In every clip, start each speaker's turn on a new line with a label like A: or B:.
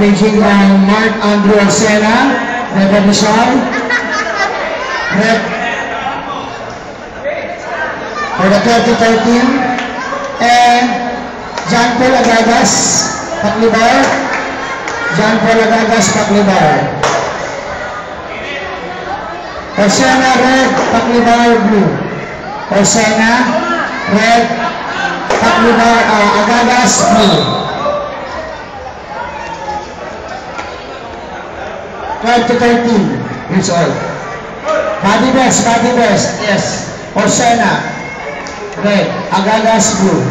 A: Paging Mark Andrew Sena, Red Rizal, Red for the 2013, and John Paul Agagas, Paklibar, John Paul Agagas, Paklibar. Osena, Red, Paklibar, Blue. Osena, Red, Paklibar, Agagas, Blue. 12 to 13 years old. Body best, yes. Osena, red. Agagas, blue.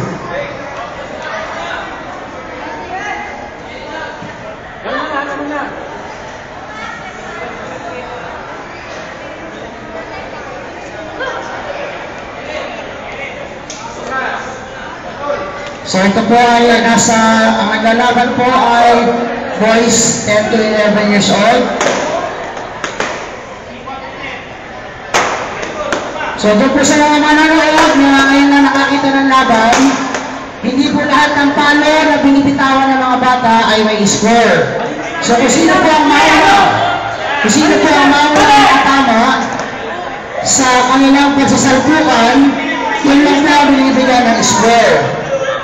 A: So ito po ay ang naglalaban po ay boys 10 to 11 years old. So doon po sa mga manonood na ngayon na nakakita ng laban, hindi po lahat ng palo na binibitawan ng mga bata ay may score. So kung sino po ang mauna na tama sa kanilang pagsasalpukan, yun lang na binibigyan ng score.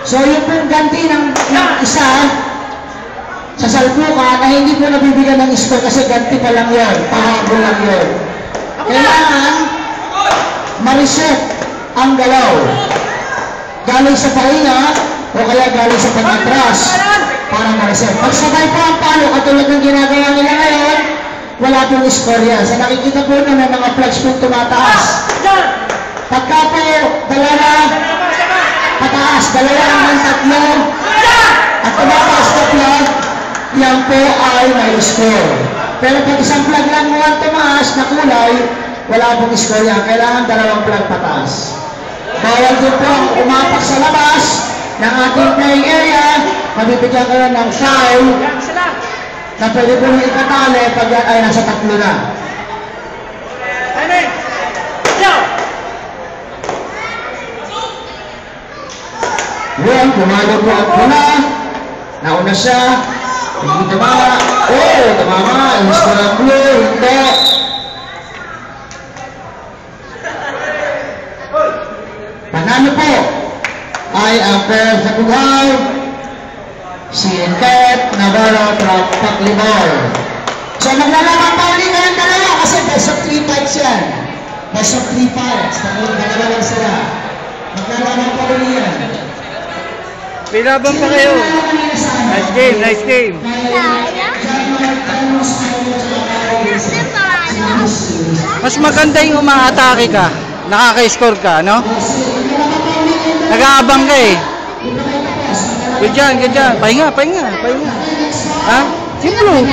A: So yung pong ganti ng isa sa salpukan na hindi po nabibigyan ng score kasi ganti pa lang yun, pahabol lang yun. Kailangan ma-reset ang galaw. Galing sa pahinga o kaya galing sa pag-atras para ma-reset. Pagsabay po ang palo katulad ng ginagawa nila ngayon, wala pong score yan. Sa nakikita po na may mga flags po tumataas. Pagka po dalawa pataas, dalawa hanggang tatlo at tumataas na flag, yan po ay may score. Pero pag isang flag lang mo ang tumaas na kulay, wala pong score yan. Kailangan dalawang flag pataas. Bawal din po ang umapak sa labas ng ating playing area. Mabibigyan ka lang ng foul na pwede po nyo ikatali pag yan ay nasa tatlo na. Yan, pumalo po ang pula. Nauna siya. Hindi tumama. Oh, tumama. Score ang blue. Hindi. Panalo po ay ang pair sa buhay, si Kat Navarro from Paklibar. So maglalaman pa ulit ng dalawa kasi best of 3 fights yan. Best of 3 fights. Dalawa lang sila. Maglalaman pa ulit yan.
B: Pilaban pa kayo. Nice game, nice game. Mas maganda yung umaatake ka. Nakaka-score ka, no? Nag-aabang ka eh. Good dyan, good dyan. Pahinga. Ha? Simple.